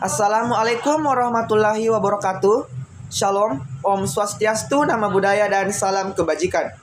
Assalamualaikum warahmatullahi wabarakatuh. Shalom, Om Swastiastu, Nama Budaya, dan salam kebajikan.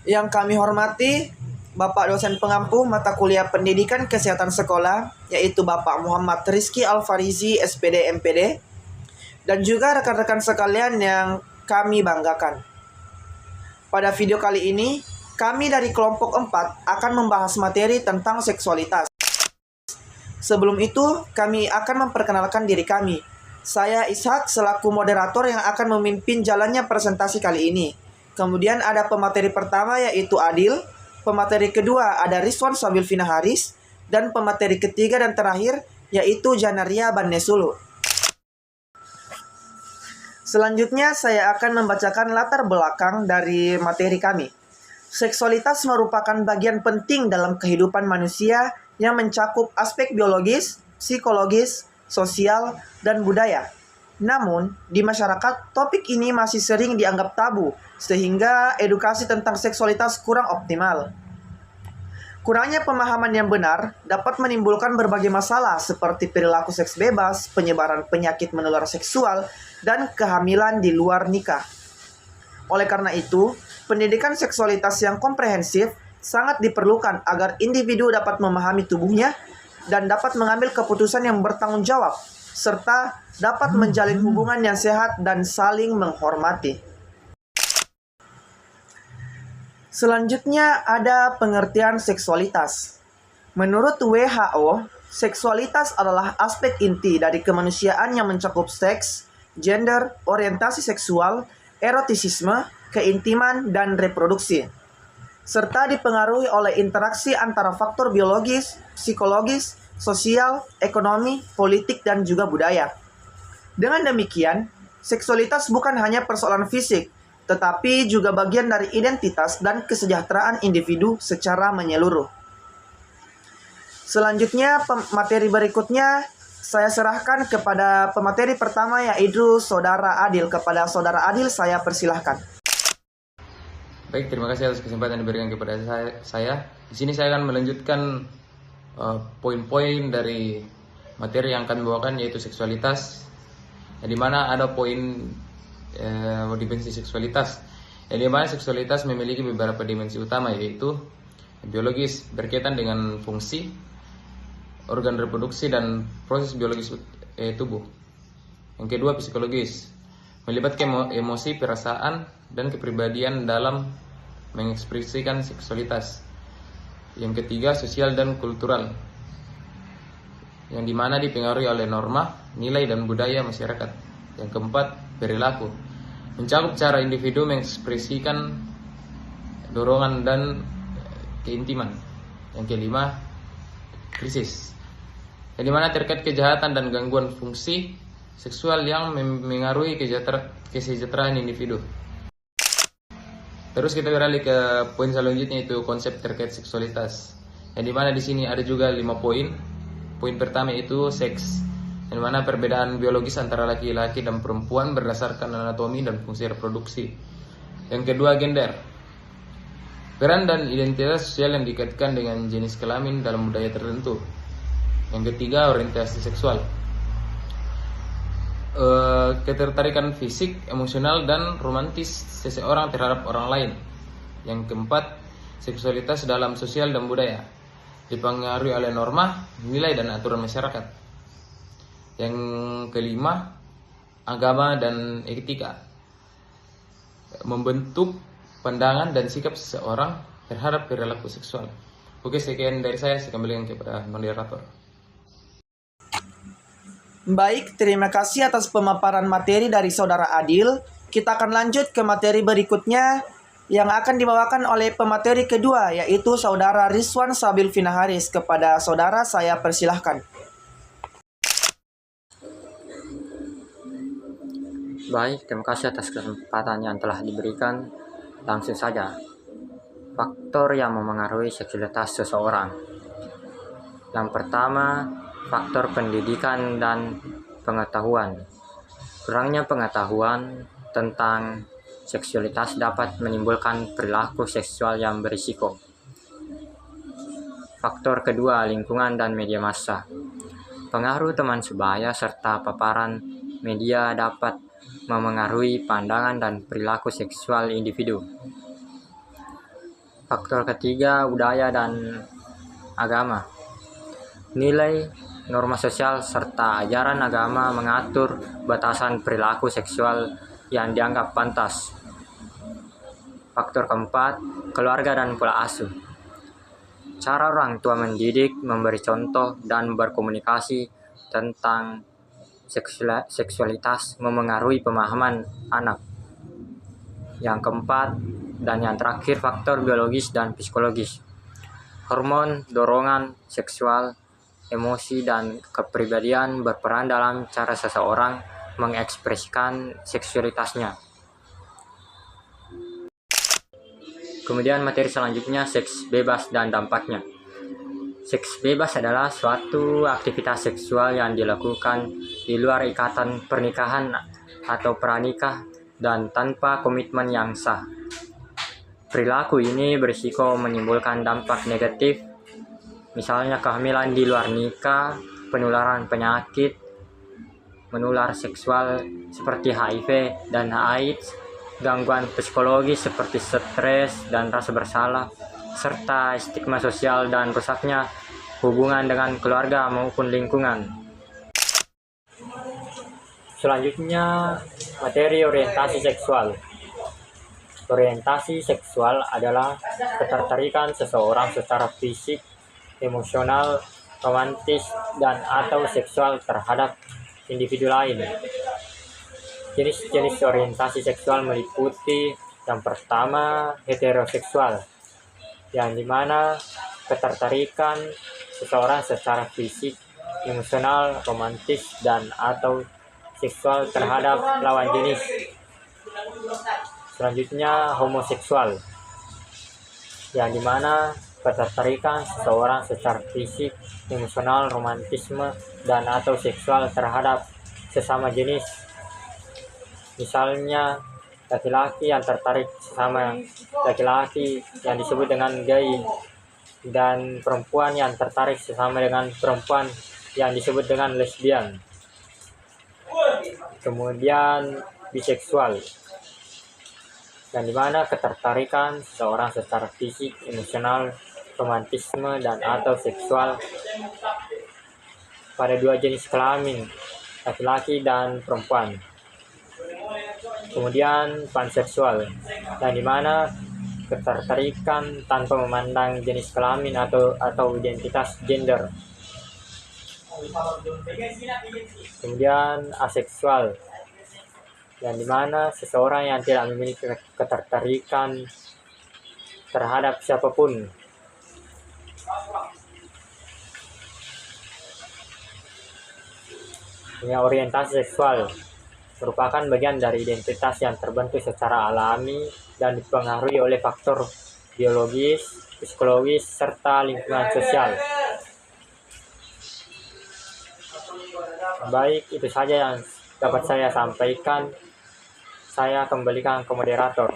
Yang kami hormati Bapak dosen pengampu mata kuliah Pendidikan Kesehatan Sekolah, yaitu Bapak Muhammad Rizky Alfarizi, SPD MPD, dan juga rekan-rekan sekalian yang kami banggakan. Pada video kali ini, kami dari kelompok 4 akan membahas materi tentang seksualitas. Sebelum itu, kami akan memperkenalkan diri kami. Saya Ishak selaku moderator yang akan memimpin jalannya presentasi kali ini. Kemudian ada pemateri pertama yaitu Adil, pemateri kedua ada Rizwan Sabil Fina Haris, dan pemateri ketiga dan terakhir yaitu Janaria Bannesulu. Selanjutnya saya akan membacakan latar belakang dari materi kami. Seksualitas merupakan bagian penting dalam kehidupan manusia yang mencakup aspek biologis, psikologis, sosial, dan budaya. Namun, di masyarakat, topik ini masih sering dianggap tabu, sehingga edukasi tentang seksualitas kurang optimal. Kurangnya pemahaman yang benar dapat menimbulkan berbagai masalah seperti perilaku seks bebas, penyebaran penyakit menular seksual, dan kehamilan di luar nikah. Oleh karena itu, pendidikan seksualitas yang komprehensif sangat diperlukan agar individu dapat memahami tubuhnya dan dapat mengambil keputusan yang bertanggung jawab, serta dapat menjalin hubungan yang sehat dan saling menghormati. Selanjutnya ada pengertian seksualitas. Menurut WHO, seksualitas adalah aspek inti dari kemanusiaan yang mencakup seks, gender, orientasi seksual, erotisisme, keintiman, dan reproduksi, serta dipengaruhi oleh interaksi antara faktor biologis, psikologis, sosial, ekonomi, politik, dan juga budaya. Dengan demikian, seksualitas bukan hanya persoalan fisik, tetapi juga bagian dari identitas dan kesejahteraan individu secara menyeluruh. Selanjutnya, materi berikutnya saya serahkan kepada pemateri pertama yaitu Saudara Adil. Kepada Saudara Adil, saya persilahkan. Baik, terima kasih atas kesempatan yang diberikan kepada saya. Di sini saya akan melanjutkan poin-poin dari materi yang kami bawakan, yaitu seksualitas. Di mana ada poin dimensi seksualitas. Di mana seksualitas memiliki beberapa dimensi utama, yaitu biologis berkaitan dengan fungsi, organ reproduksi, dan proses biologis tubuh. Yang kedua, psikologis, melibatkan emosi, perasaan, dan kepribadian dalam mengekspresikan seksualitas. Yang ketiga, sosial dan kultural, yang dimana dipengaruhi oleh norma, nilai, dan budaya masyarakat. Yang keempat, perilaku, mencakup cara individu mengekspresikan dorongan dan keintiman. Yang kelima, krisis, yang dimana terkait kejahatan dan gangguan fungsi seksual yang mengaruhi kesejahteraan individu. Terus kita beralih ke poin selanjutnya, yaitu konsep terkait seksualitas. Yang dimana di sini ada juga 5 poin. Poin pertama itu seks, yang dimana perbedaan biologis antara laki-laki dan perempuan berdasarkan anatomi dan fungsi reproduksi. Yang kedua, gender, peran dan identitas sosial yang dikaitkan dengan jenis kelamin dalam budaya tertentu. Yang ketiga, orientasi seksual, ketertarikan fisik, emosional, dan romantis seseorang terhadap orang lain. Yang keempat, seksualitas dalam sosial dan budaya, dipengaruhi oleh norma, nilai, dan aturan masyarakat. Yang kelima, agama dan etika, membentuk pandangan dan sikap seseorang terhadap perilaku seksual. Oke, sekian dari saya kembalikan kepada moderator. Baik, terima kasih atas pemaparan materi dari Saudara Adil. Kita akan lanjut ke materi berikutnya yang akan dibawakan oleh pemateri kedua, yaitu Saudara Rizwan Sabil Fina Haris. Kepada Saudara, saya persilahkan. Baik, terima kasih atas kesempatan yang telah diberikan. Langsung saja. Faktor yang memengaruhi seksualitas seseorang. Yang pertama, faktor pendidikan dan pengetahuan. Kurangnya pengetahuan tentang seksualitas dapat menimbulkan perilaku seksual yang berisiko. Faktor kedua, lingkungan dan media massa. Pengaruh teman sebaya serta paparan media dapat memengaruhi pandangan dan perilaku seksual individu. Faktor ketiga, budaya dan agama. Nilai, norma sosial, serta ajaran agama mengatur batasan perilaku seksual yang dianggap pantas. Faktor keempat, keluarga dan pola asuh. Cara orang tua mendidik, memberi contoh, dan berkomunikasi tentang seksualitas memengaruhi pemahaman anak. Yang keempat dan yang terakhir, faktor biologis dan psikologis. Hormon, dorongan seksual, emosi, dan kepribadian berperan dalam cara seseorang mengekspresikan seksualitasnya. Kemudian materi selanjutnya, seks bebas dan dampaknya. Seks bebas adalah suatu aktivitas seksual yang dilakukan di luar ikatan pernikahan atau pranikah dan tanpa komitmen yang sah. Perilaku ini berisiko menimbulkan dampak negatif, misalnya kehamilan di luar nikah, penularan penyakit menular seksual seperti HIV dan AIDS, gangguan psikologis seperti stres dan rasa bersalah, serta stigma sosial dan rusaknya hubungan dengan keluarga maupun lingkungan. Selanjutnya, materi orientasi seksual. Orientasi seksual adalah ketertarikan seseorang secara fisik, emosional, romantis, dan atau seksual terhadap individu lain. Jenis-jenis orientasi seksual meliputi yang pertama, heteroseksual, yang dimana ketertarikan seseorang secara fisik, emosional, romantis, dan atau seksual terhadap lawan jenis. Selanjutnya, homoseksual, yang dimana ketertarikan seseorang secara fisik, emosional, romantisme, dan atau seksual terhadap sesama jenis. Misalnya, laki-laki yang tertarik sesama laki-laki yang disebut dengan gay, dan perempuan yang tertarik sesama dengan perempuan yang disebut dengan lesbian. Kemudian biseksual, yang dimana ketertarikan seseorang secara fisik, emosional, romantisme, dan atau seksual pada dua jenis kelamin, laki-laki dan perempuan. Kemudian panseksual, yang dimana ketertarikan tanpa memandang jenis kelamin atau identitas gender. Kemudian aseksual, yang dimana seseorang yang tidak memiliki ketertarikan terhadap siapapun. Ini orientasi seksual merupakan bagian dari identitas yang terbentuk secara alami dan dipengaruhi oleh faktor biologis, psikologis, serta lingkungan sosial. Baik, itu saja yang dapat saya sampaikan. Saya kembalikan ke moderator.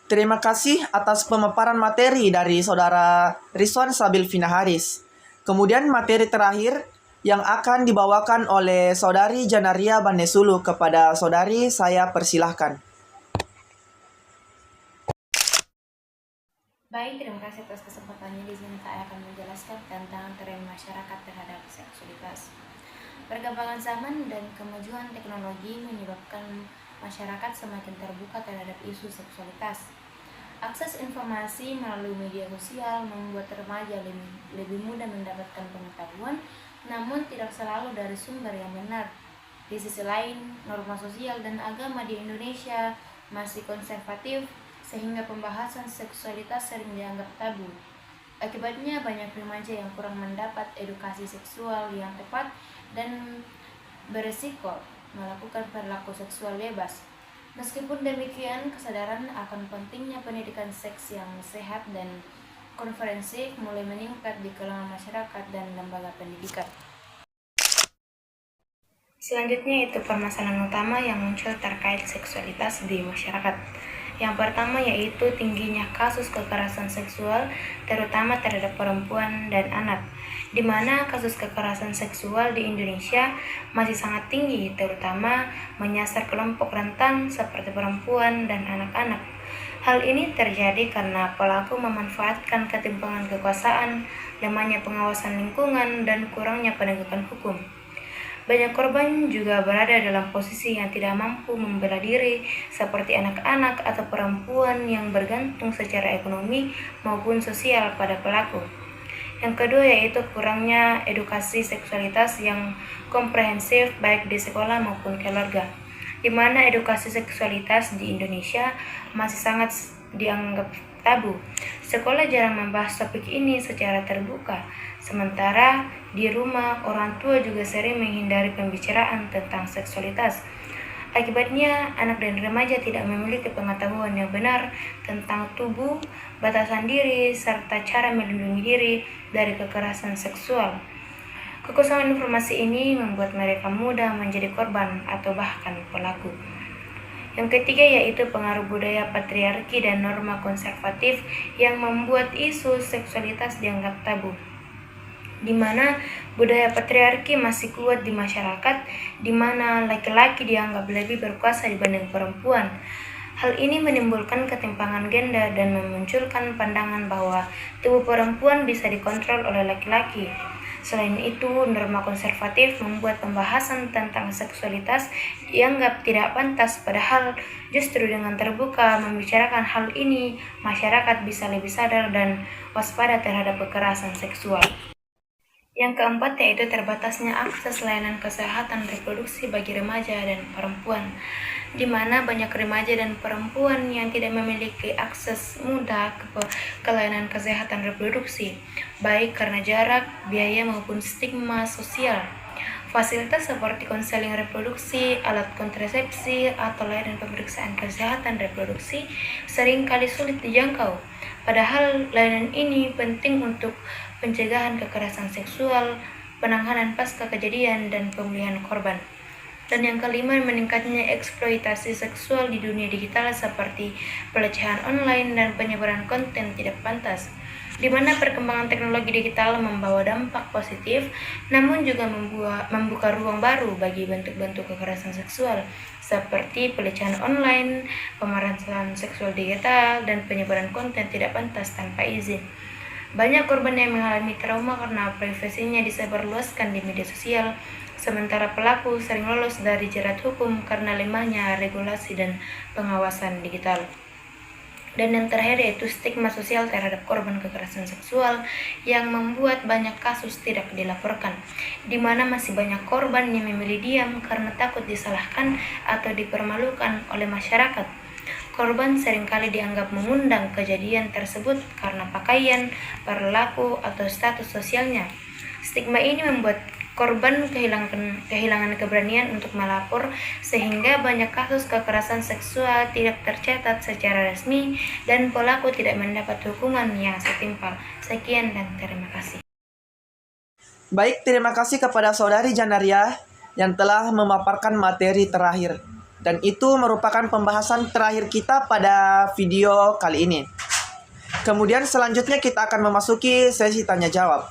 Terima kasih atas pemaparan materi dari Saudara Rizwan Sabil Vina Haris. Kemudian materi terakhir yang akan dibawakan oleh Saudari Janaria Banesulu kepada Saudari, saya persilahkan. Baik, terima kasih atas kesempatannya. Di sini saya akan menjelaskan tentang tren masyarakat terhadap seksualitas. Perkembangan zaman dan kemajuan teknologi menyebabkan masyarakat semakin terbuka terhadap isu seksualitas. Akses informasi melalui media sosial membuat remaja lebih mudah mendapatkan pengetahuan, namun tidak selalu dari sumber yang benar. Di sisi lain, norma sosial dan agama di Indonesia masih konservatif, sehingga pembahasan seksualitas sering dianggap tabu. Akibatnya banyak remaja yang kurang mendapat edukasi seksual yang tepat dan beresiko melakukan perilaku seksual bebas. Meskipun demikian, kesadaran akan pentingnya pendidikan seks yang sehat dan konferensi mulai meningkat di kalangan masyarakat dan lembaga pendidikan. Selanjutnya itu permasalahan utama yang muncul terkait seksualitas di masyarakat. Yang pertama yaitu tingginya kasus kekerasan seksual, terutama terhadap perempuan dan anak, di mana kasus kekerasan seksual di Indonesia masih sangat tinggi, terutama menyasar kelompok rentan seperti perempuan dan anak-anak. Hal ini terjadi karena pelaku memanfaatkan ketimpangan kekuasaan, lemahnya pengawasan lingkungan, dan kurangnya penegakan hukum. Banyak korban juga berada dalam posisi yang tidak mampu membela diri, seperti anak-anak atau perempuan yang bergantung secara ekonomi maupun sosial pada pelaku. Yang kedua yaitu kurangnya edukasi seksualitas yang komprehensif baik di sekolah maupun keluarga, di mana edukasi seksualitas di Indonesia masih sangat dianggap tabu. Sekolah jarang membahas topik ini secara terbuka, sementara di rumah orang tua juga sering menghindari pembicaraan tentang seksualitas. Akibatnya, anak dan remaja tidak memiliki pengetahuan yang benar tentang tubuh, batasan diri, serta cara melindungi diri dari kekerasan seksual. Kekosongan informasi ini membuat mereka mudah menjadi korban atau bahkan pelaku. Yang ketiga yaitu pengaruh budaya patriarki dan norma konservatif yang membuat isu seksualitas dianggap tabu, di mana budaya patriarki masih kuat di masyarakat, di mana laki-laki dianggap lebih berkuasa dibanding perempuan. Hal ini menimbulkan ketimpangan gender dan memunculkan pandangan bahwa tubuh perempuan bisa dikontrol oleh laki-laki. Selain itu, norma konservatif membuat pembahasan tentang seksualitas dianggap tidak pantas, padahal justru dengan terbuka membicarakan hal ini, masyarakat bisa lebih sadar dan waspada terhadap kekerasan seksual. Yang keempat yaitu terbatasnya akses layanan kesehatan reproduksi bagi remaja dan perempuan, di mana banyak remaja dan perempuan yang tidak memiliki akses mudah ke layanan kesehatan reproduksi, baik karena jarak, biaya maupun stigma sosial. Fasilitas seperti konseling reproduksi, alat kontrasepsi, atau layanan pemeriksaan kesehatan reproduksi seringkali sulit dijangkau. Padahal layanan ini penting untuk pencegahan kekerasan seksual, penanganan pasca kejadian, dan pemulihan korban. Dan yang kelima, meningkatnya eksploitasi seksual di dunia digital seperti pelecehan online dan penyebaran konten tidak pantas, di mana perkembangan teknologi digital membawa dampak positif, namun juga membuka ruang baru bagi bentuk-bentuk kekerasan seksual, seperti pelecehan online, pemerasan seksual digital, dan penyebaran konten tidak pantas tanpa izin. Banyak korban yang mengalami trauma karena privasinya disebarluaskan di media sosial, sementara pelaku sering lolos dari jerat hukum karena lemahnya regulasi dan pengawasan digital. Dan yang terakhir yaitu stigma sosial terhadap korban kekerasan seksual yang membuat banyak kasus tidak dilaporkan, di mana masih banyak korban yang memilih diam karena takut disalahkan atau dipermalukan oleh masyarakat. Korban seringkali dianggap mengundang kejadian tersebut karena pakaian, perilaku, atau status sosialnya. Stigma ini membuat korban kehilangan keberanian untuk melapor, sehingga banyak kasus kekerasan seksual tidak tercatat secara resmi dan pelaku tidak mendapat hukuman yang setimpal. Sekian dan terima kasih. Baik, terima kasih kepada Saudari Janaria yang telah memaparkan materi terakhir. Dan itu merupakan pembahasan terakhir kita pada video kali ini. Kemudian selanjutnya kita akan memasuki sesi tanya jawab.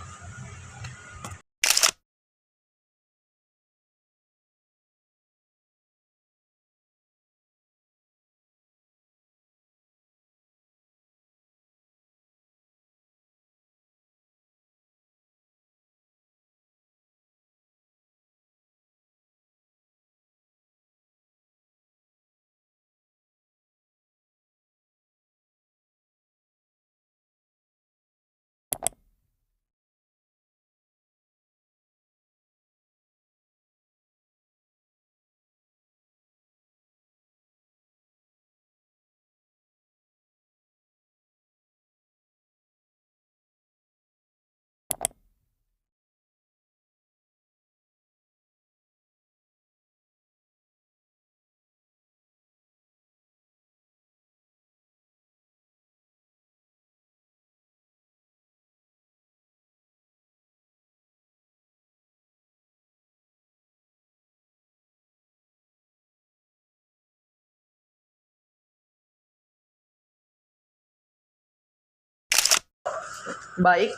Baik,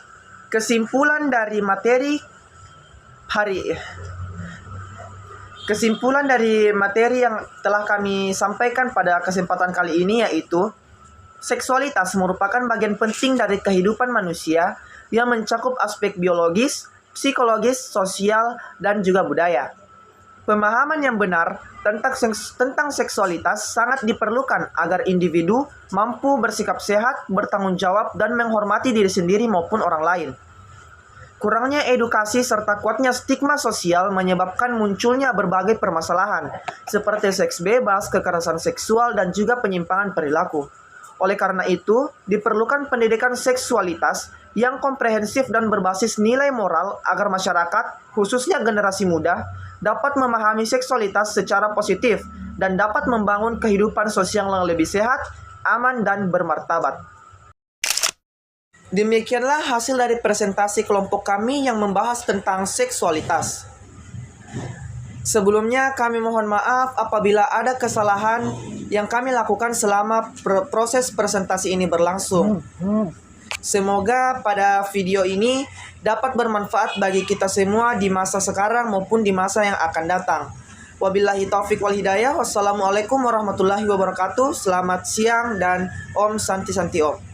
kesimpulan dari materi yang telah kami sampaikan pada kesempatan kali ini yaitu seksualitas merupakan bagian penting dari kehidupan manusia yang mencakup aspek biologis, psikologis, sosial, dan juga budaya. Pemahaman yang benar tentang seksualitas sangat diperlukan agar individu mampu bersikap sehat, bertanggung jawab, dan menghormati diri sendiri maupun orang lain. Kurangnya edukasi serta kuatnya stigma sosial menyebabkan munculnya berbagai permasalahan, seperti seks bebas, kekerasan seksual, dan juga penyimpangan perilaku. Oleh karena itu, diperlukan pendidikan seksualitas yang komprehensif dan berbasis nilai moral agar masyarakat, khususnya generasi muda, dapat memahami seksualitas secara positif dan dapat membangun kehidupan sosial yang lebih sehat, aman, dan bermartabat. Demikianlah hasil dari presentasi kelompok kami yang membahas tentang seksualitas. Sebelumnya kami mohon maaf apabila ada kesalahan yang kami lakukan selama proses presentasi ini berlangsung. Semoga pada video ini dapat bermanfaat bagi kita semua di masa sekarang maupun di masa yang akan datang. Wabillahi taufiq wal hidayah. Wassalamualaikum warahmatullahi wabarakatuh. Selamat siang dan Om Santi Santi Om.